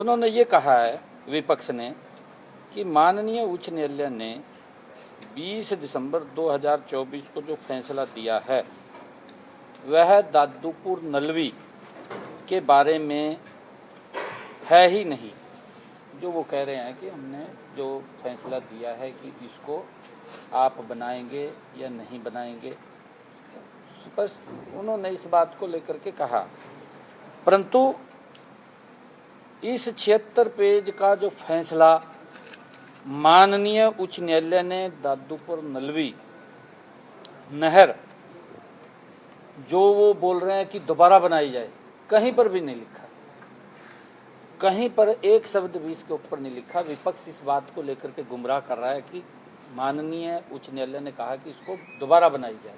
उन्होंने ये कहा है विपक्ष ने कि माननीय उच्च न्यायालय ने 20 दिसंबर 2024 को जो फैसला दिया है वह दादूपुर नलवी के बारे में है ही नहीं। जो वो कह रहे हैं कि हमने जो फैसला दिया है कि इसको आप बनाएंगे या नहीं बनाएंगे, बस उन्होंने इस बात को लेकर के कहा। परंतु इस 76 पेज का जो फैसला माननीय उच्च न्यायालय ने दादूपुर नलवी नहर जो वो बोल रहे हैं कि दोबारा बनाई जाए, कहीं पर भी नहीं लिखा, कहीं पर एक शब्द भी इसके ऊपर नहीं लिखा। विपक्ष इस बात को लेकर के गुमराह कर रहा है कि माननीय उच्च न्यायालय ने कहा कि इसको दोबारा बनाई जाए,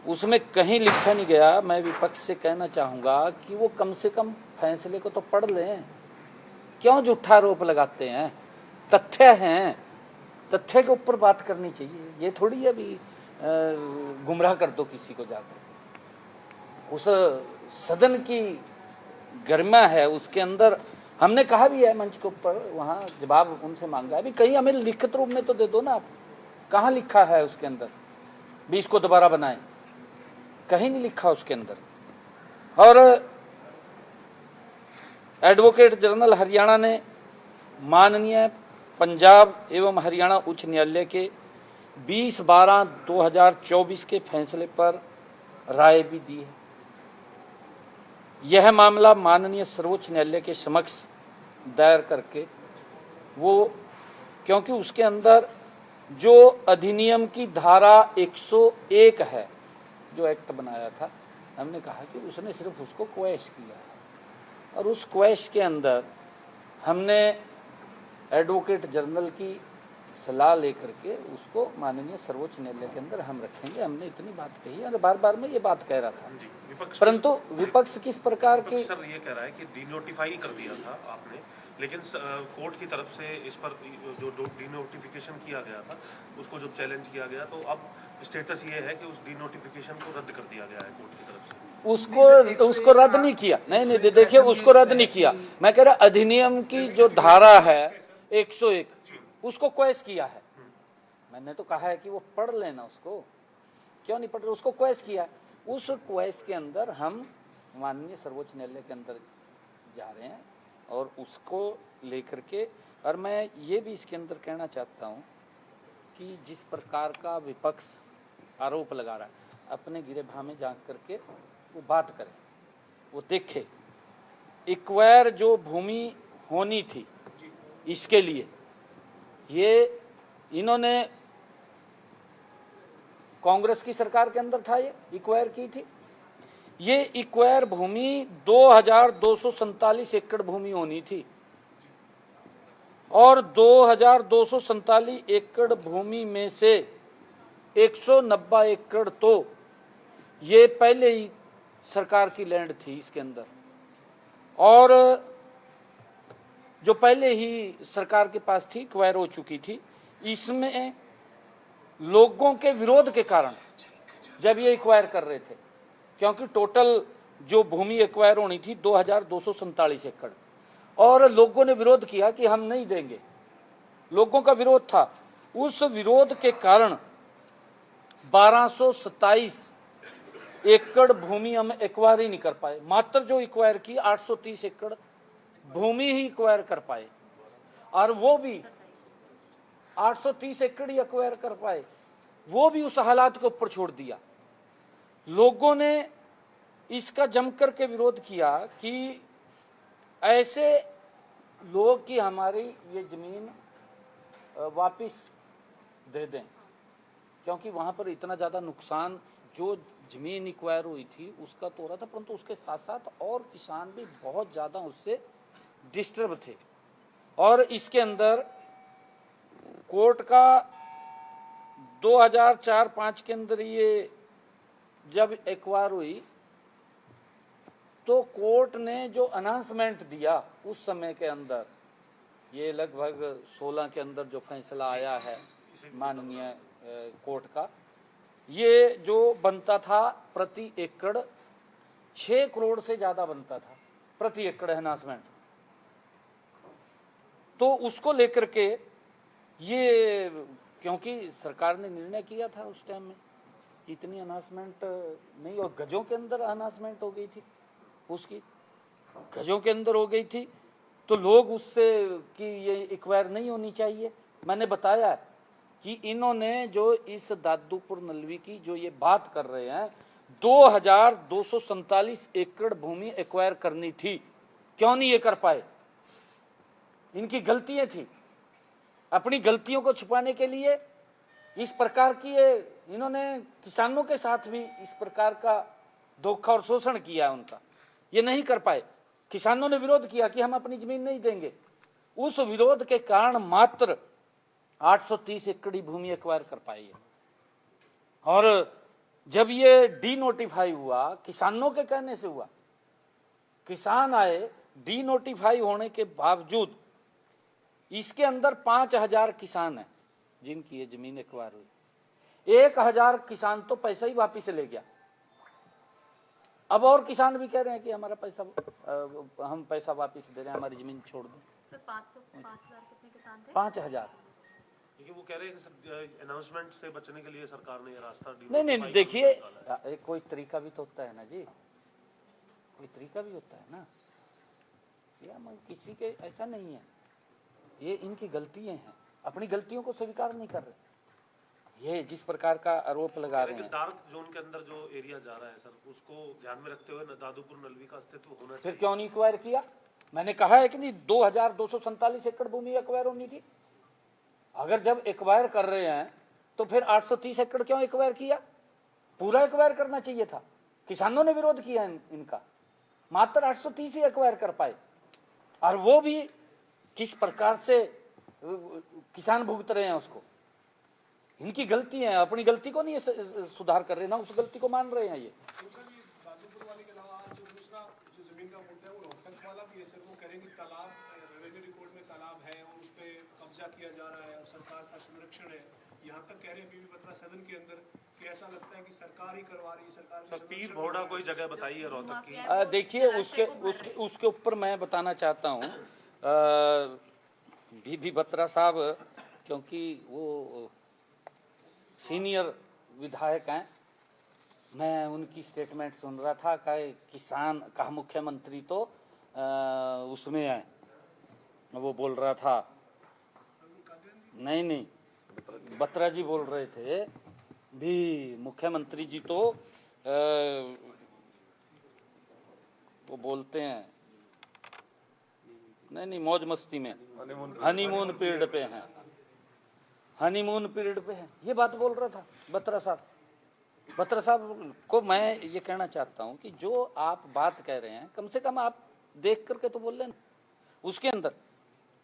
उसमें कहीं लिखा नहीं गया। मैं विपक्ष से कहना चाहूँगा कि वो कम से कम फैसले को तो पढ़ लें, क्यों झूठा आरोप लगाते हैं? तथ्य हैं, तथ्य के ऊपर बात करनी चाहिए। ये थोड़ी अभी गुमराह कर दो किसी को जाकर। उस सदन की गरिमा है, उसके अंदर हमने कहा भी है मंच के ऊपर, वहाँ जवाब उनसे मांगा है भी, कहीं हमें लिखित रूप में तो दे दो ना आप। कहाँ लिखा है उसके अंदर भी इसको दोबारा बनाएं? कहीं नहीं लिखा उसके अंदर। और एडवोकेट जनरल हरियाणा ने माननीय पंजाब एवं हरियाणा उच्च न्यायालय के 20/12/2024 के फैसले पर राय भी दी है। यह मामला माननीय सर्वोच्च न्यायालय के समक्ष दायर करके वो, क्योंकि उसके अंदर जो अधिनियम की धारा 101 है, जो एक्ट बनाया था, हमने कहा कि उसने सिर्फ उसको क्वैश किया, और उस क्वैश के अंदर हमने एडवोकेट जनरल की सलाह लेकर के उसको माननीय सर्वोच्च न्यायालय के अंदर हम रखेंगे। हमने इतनी बात कही है और बार बार मैं ये बात कह रहा था। परंतु विपक्ष किस प्रकार के सर ये कह रहा है कि डीनोटिफाई कर दिया था आपने, लेकिन कोर्ट की तरफ से इस पर जो डीनोटिफिकेशन किया गया था उसको जब चैलेंज किया गया तो अब स्टेटस ये है कि उस डीनोटिफिकेशन को रद्द कर दिया गया है कोर्ट की तरफ से। उसको रद्द नहीं किया। नहीं, देखिए, उसको रद्द नहीं किया। मैं कह रहा अधिनियम की जो धारा है 101 उसको क्वेश किया है। मैंने तो कहा है कि वो पढ़ लेना, उसको क्यों नहीं पढ़ रहे? उसको क्वेश किया। उस क्वेश के अंदर हम माननीय सर्वोच्च न्यायालय के अंदर जा रहे हैं और उसको लेकर के, और मैं ये भी इसके अंदर कहना चाहता हूँ कि जिस प्रकार का विपक्ष आरोप लगा रहा है, अपने गिरेबान में जा करके वो बात करे, वो देखे। एक्वायर जो भूमि होनी थी इसके लिए ये इन्होंने कांग्रेस की सरकार के अंदर था, ये एक्वायर की थी। ये एक्वायर भूमि 2247 एकड़ भूमि होनी थी, और 2247 एकड़ भूमि में से 190 एकड़ तो ये पहले ही सरकार की लैंड थी इसके अंदर, और जो पहले ही सरकार के पास थी, एक्वायर हो चुकी थी। इसमें लोगों के विरोध के कारण जब ये एक्वायर कर रहे थे, क्योंकि टोटल जो भूमि एक्वायर होनी थी 2247 एकड़, और लोगों ने विरोध किया कि हम नहीं देंगे, लोगों का विरोध था। उस विरोध के कारण 1227 एकड़ भूमि हम एक्वायर ही नहीं कर पाए। मात्र जो एक्वायर की 830 एकड़ भूमि ही एक्वायर कर पाए, और वो भी 830 एकड़ ही एक्वायर कर पाए, वो भी उस हालात के ऊपर छोड़ दिया। लोगों ने इसका जमकर के विरोध किया कि ऐसे लोग कि हमारी ये जमीन वापस दे दें, क्योंकि वहां पर इतना ज़्यादा नुकसान, जो जमीन एक्वायर हुई थी उसका तो हो रहा था, परंतु उसके साथ साथ और किसान भी बहुत ज़्यादा उससे डिस्टर्ब थे। और इसके अंदर कोर्ट का 2004-05 के अंदर ये जब एक्वायर हुई तो कोर्ट ने जो अनाउंसमेंट दिया उस समय के अंदर, ये लगभग 16 के अंदर जो फैसला आया है माननीय कोर्ट का, ये जो बनता था प्रति एकड़ 6 करोड़ से ज़्यादा बनता था प्रति एकड़ अनाउंसमेंट। तो उसको लेकर के ये, क्योंकि सरकार ने निर्णय किया था उस टाइम में कि इतनी अनाउंसमेंट नहीं, और गजों के अंदर अनाउंसमेंट हो गई थी, उसकी गजों के अंदर हो गई थी, तो लोग उससे कि ये एक्वायर नहीं होनी चाहिए। मैंने बताया कि इन्होंने जो इस दादूपुर नलवी की जो ये बात कर रहे हैं, 2247 एकड़ भूमि एक्वायर करनी थी, क्यों नहीं ये कर पाए? इनकी गलतियां थी। अपनी गलतियों को छुपाने के लिए इस प्रकार की इन्होंने किसानों के साथ भी इस प्रकार का धोखा और शोषण किया उनका, ये नहीं कर पाए। किसानों ने विरोध किया कि हम अपनी जमीन नहीं देंगे, उस विरोध के कारण मात्र 830 एकड़ भूमि एक्वायर कर पाई है। और जब ये डी नोटिफाई हुआ, किसानों के कहने से हुआ, किसान आए, डी नोटिफाई होने के बावजूद इसके अंदर 5000 किसान हैं जिनकी ये जमीन एक्वायर हुई। 1000 किसान तो पैसा ही वापिस ले गया। अब और किसान भी कह रहे हैं कि हमारा पैसा, हम पैसा वापिस दे रहे हैं, हमारी जमीन छोड़ दें। सर 5,000 कितने किसान थे? 5000। देखिए वो कह रहे हैं कि अनाउंसमेंट से बचने के लिए सरकार ने ये रास्ता नहीं, देखिए कोई तरीका भी तो होता है ना जी, कोई तरीका भी होता है ना, या किसी के ऐसा नहीं है, ये इनकी गलतियां हैं, अपनी गलतियों को स्वीकार नहीं कर रहे। ये जिस प्रकार का आरोप लगा रहे हैं, डार्क जोन के अंदर जो एरिया जा रहा है सर, उसको ध्यान में रखते हुए दादूपुर नलवी का अस्तित्व होना चाहिए। फिर क्यों नहीं एक्वायर किया? मैंने कहा है कि नहीं, 2247 एकड़ भूमि एक्वायर होनी थी। अगर जब एक्वायर कर रहे हैं तो फिर 830 एकड़ क्यों एक्वायर किया? पूरा एक्वायर करना चाहिए था। किसानों ने विरोध किया इनका, मात्र 830 ही एक्वायर कर पाए, और वो भी किस प्रकार से किसान भुगत रहे हैं उसको। इनकी गलती है, अपनी गलती को नहीं सुधार कर रहे ना, उस गलती को मान रहे हैं ये। दादूपुर वाले के अलावा जो दूसरा जो जमीन का मुद्दा है वो रोहतक वाला भी है सर। वो कह रहे हैं कि तालाब, रेवेन्यू रिकॉर्ड में तालाब है और उस पर कब्जा किया जा रहा है और सरकार का संरक्षण है। यहाँ तक कह रहे हैं बीबी बत्रा सदन के अंदर कि ऐसा लगता है कि सरकार ही करवा रही है। सरकार पीर भोड़ा कोई जगह बताइए रोहतक की। देखिए उसके ऊपर मैं बताना चाहता हूँ, बीबी बत्रा साहब, क्योंकि वो सीनियर विधायक हैं, मैं उनकी स्टेटमेंट सुन रहा था कि किसान का मुख्यमंत्री तो उसमें है, वो बोल रहा था, नहीं बत्रा जी बोल रहे थे भी, मुख्यमंत्री जी तो वो बोलते हैं नहीं मौज मस्ती में, हनीमून पीरियड पे हैं, हनीमून पीरियड पे है, ये बात बोल रहा था बत्रा साहब। बत्रा साहब को मैं ये कहना चाहता हूँ कि जो आप बात कह रहे हैं, कम से कम आप देख करके तो बोल लें। उसके अंदर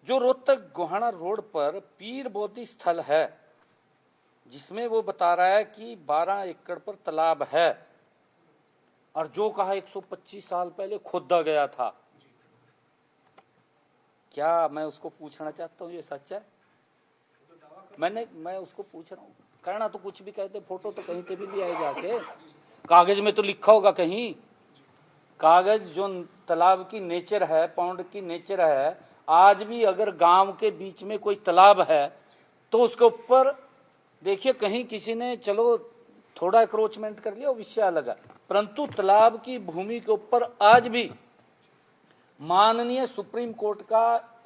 जो रोहतक गोहाना रोड पर पीर बोधी स्थल है, जिसमें वो बता रहा है कि 12 एकड़ पर तालाब है, और जो कहा 125 साल पहले खोदा गया था, क्या मैं उसको पूछना चाहता हूँ ये सच है? मैं उसको पूछ रहा हूँ, कहना तो कुछ भी कहते, फोटो तो कहीं पे भी ले आए जाके, कागज में तो लिखा होगा कहीं। कागज जो तालाब की नेचर है, पौंड की नेचर है, आज भी अगर गांव के बीच में कोई तालाब है तो उसके ऊपर देखिए कहीं किसी ने चलो थोड़ा एक्रोचमेंट कर लिया, वो विषय अलग है, परंतु तालाब की भूमि के ऊपर आज भी माननीय सुप्रीम कोर्ट का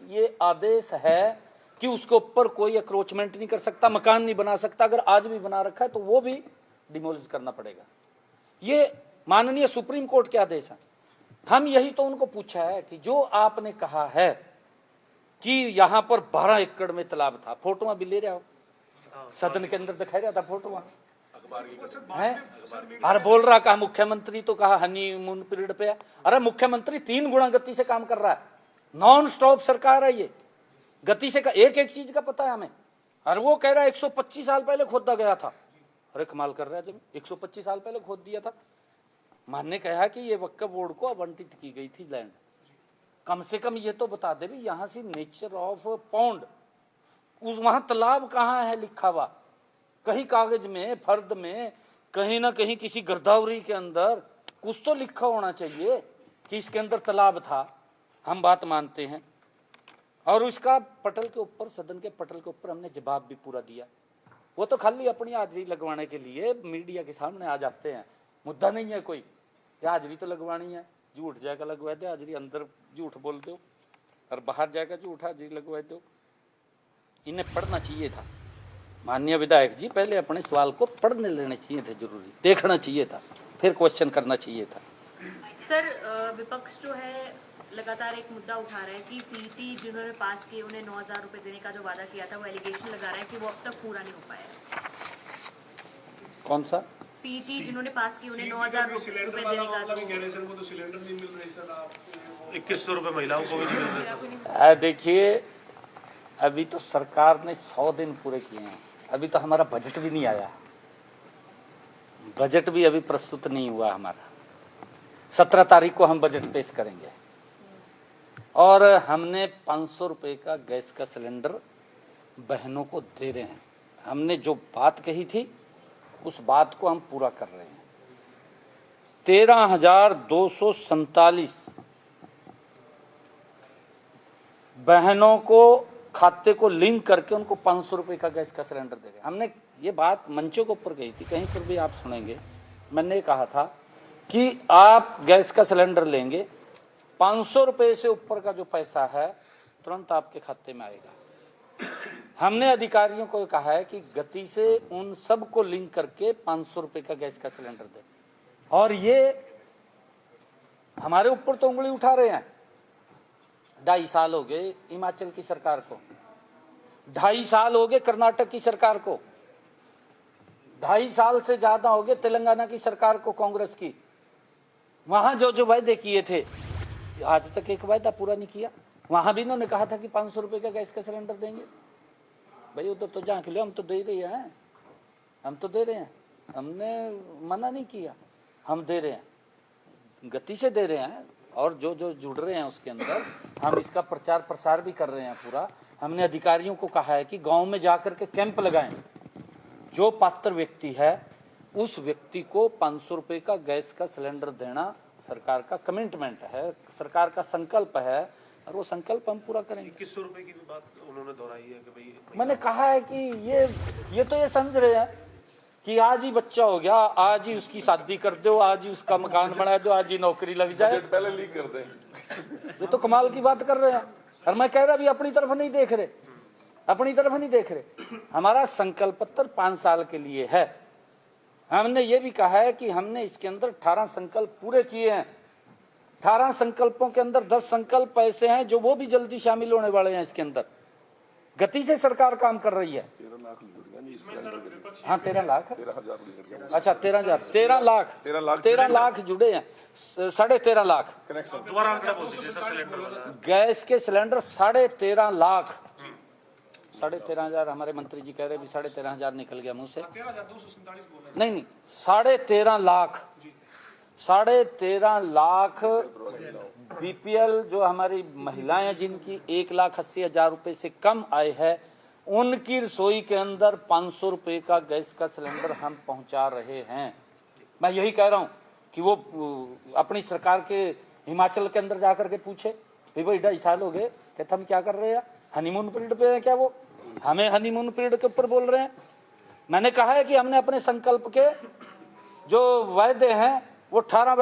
ये आदेश है कि उसके ऊपर कोई अक्रोचमेंट नहीं कर सकता, मकान नहीं बना सकता। अगर आज भी बना रखा है तो वो भी डिमोलिश करना पड़ेगा। ये माननीय सुप्रीम कोर्ट के आदेश है। हम यही तो उनको पूछा है कि जो आपने कहा है कि यहाँ पर 12 एकड़ में तालाब था, फोटो भी ले रहा हो, सदन के अंदर दिखाई रहा था फोटो है, अरे बोल रहा कहा मुख्यमंत्री तो कहा हनीमून पीरियड पे है। अरे मुख्यमंत्री 3 गुना गति से काम कर रहा है, नॉन स्टॉप सरकार है ये, गति से का एक चीज का पता है हमें। और वो कह रहा है 125 साल पहले खोदा गया था। अरे कमाल कर रहा है, जब 125 साल पहले खोद दिया था। मानने कहा कि ये वक्फ बोर्ड को आवंटित की गई थी लैंड, कम से कम ये तो बता दे भी यहाँ से नेचर ऑफ पौंड, उस वहां तालाब कहाँ है लिखा हुआ, कहीं कागज में, फर्द में, कहीं ना कहीं किसी गिरदावरी के अंदर कुछ तो लिखा होना चाहिए कि इसके अंदर तालाब था। हम बात मानते हैं, और उसका पटल के ऊपर, सदन के पटल के ऊपर हमने जवाब भी पूरा दिया। वो तो खाली अपनी हाजिरी लगवाने के लिए मीडिया के सामने आ जाते हैं, मुद्दा नहीं है कोई, हाजिरी तो लगवानी है, झूठ जाएगा लगवा दो हाजिरी, अंदर झूठ बोल दो और बाहर जाएगा झूठ हाजिरी लगवा दो। इन्हें पढ़ना चाहिए था माननीय विधायक जी, पहले अपने सवाल को पढ़ने लेने चाहिए थे, जरूरी देखना चाहिए था, फिर क्वेश्चन करना चाहिए था। सर विपक्ष जो है लगातार एक मुद्दा उठा रहा है कि सीईटी जिन्होंने पास किए उन्हें 9,000 रुपए देने का जो वादा किया था वो एलिगेशन लगा रहा है कि वो अब तक पूरा नहीं हो पाया। कौन सा सीईटी जिन्होंने पास की उन्हें 9,000 रुपए देने का तो सिलेंडर नहीं मिल रही सर, आप 2100 रुपये महिलाओं को भी नहीं मिल रहे। देखिए अभी तो सरकार ने 100 दिन पूरे किए हैं, अभी तो हमारा बजट भी नहीं आया, बजट भी अभी प्रस्तुत नहीं हुआ हमारा। 17 तारीख को हम बजट पेश करेंगे और हमने 500 रुपये का गैस का सिलेंडर बहनों को दे रहे हैं। हमने जो बात कही थी उस बात को हम पूरा कर रहे हैं। 13,247 बहनों को खाते को लिंक करके उनको 500 रुपये का गैस का सिलेंडर दे रहे हैं। हमने ये बात मंचों के ऊपर कही थी, कहीं पर भी आप सुनेंगे, मैंने कहा था कि आप गैस का सिलेंडर लेंगे, 500 रुपये से ऊपर का जो पैसा है तुरंत आपके खाते में आएगा। हमने अधिकारियों को कहा है कि गति से उन सब को लिंक करके 500 रुपये का गैस का सिलेंडर दे, और ये हमारे ऊपर तो उंगली उठा रहे हैं। 2.5 साल हो गए हिमाचल की सरकार को, 2.5 साल हो गए कर्नाटक की सरकार को, 2.5 साल से ज्यादा हो गए तेलंगाना की सरकार को, कांग्रेस की। वहां जो जो वायदे किए थे आज तक एक वायदा पूरा नहीं किया। वहां भी इन्होंने कहा था कि 500 रुपये का गैस का सिलेंडर देंगे। भाई उधर तो झांक लो, हम तो दे रहे हैं, हम तो दे रहे हैं, हमने मना नहीं किया, हम दे रहे हैं, गति से दे रहे हैं। और जो जो जुड़ रहे हैं उसके अंदर हम इसका प्रचार प्रसार भी कर रहे हैं पूरा। हमने अधिकारियों को कहा है कि गांव में जाकर के कैंप लगाएं, जो पात्र व्यक्ति है उस व्यक्ति को 500 रुपये का गैस का सिलेंडर देना सरकार का कमिटमेंट है, सरकार का संकल्प है, और वो संकल्प हम पूरा करेंगे। 2100 रुपये की भी बात उन्होंने दोहराई है कि भाई, मैंने कहा है कि ये तो ये समझ रहे हैं कि आज ही बच्चा हो गया, आज ही उसकी शादी कर दो, आज ही उसका मकान बना दो, आज ही नौकरी लग जाए, पहले लीक कर दें। ये तो कमाल की बात कर रहे हैं। और मैं कह रहा भी अपनी तरफ नहीं देख रहे, अपनी तरफ नहीं देख रहे। हमारा संकल्प पत्र 5 साल के लिए है। हमने ये भी कहा है कि हमने इसके अंदर 18 संकल्प पूरे किए हैं। 18 संकल्पों के अंदर 10 संकल्प ऐसे हैं जो वो भी जल्दी शामिल होने वाले हैं। इसके अंदर गति से सरकार काम कर रही है। 13 लाख हाँ 13 लाख, 13,000 अच्छा 13,000, 13 लाख जुड़े हैं, 13.5 लाख कनेक्शन। दोबारा आंकड़ा बोल दीजिए सर, सिलेंडर वाला। गैस के सिलेंडर 13.5 लाख, 13,500 हमारे मंत्री जी कह रहे भी 13,500 निकल गया मुंह से। 13,247 बोला नहीं 13.5 लाख, 13.5 लाख बीपीएल जो हमारी महिलाएं जिनकी 1,80,000 रुपए से कम आय है, उनकी रसोई के अंदर 500 रुपए का गैस का सिलेंडर हम पहुंचा रहे हैं। मैं यही कह रहा हूं कि वो अपनी सरकार के हिमाचल के अंदर जाकर के पूछे, भाई 2.5 साल हो गए, कहते हम क्या कर रहे हैं, हनीमून पीरियड पे है क्या? वो हमें हनीमून पीरियड के ऊपर बोल रहे हैं। मैंने कहा है कि हमने अपने संकल्प के जो वायदे हैं वो 18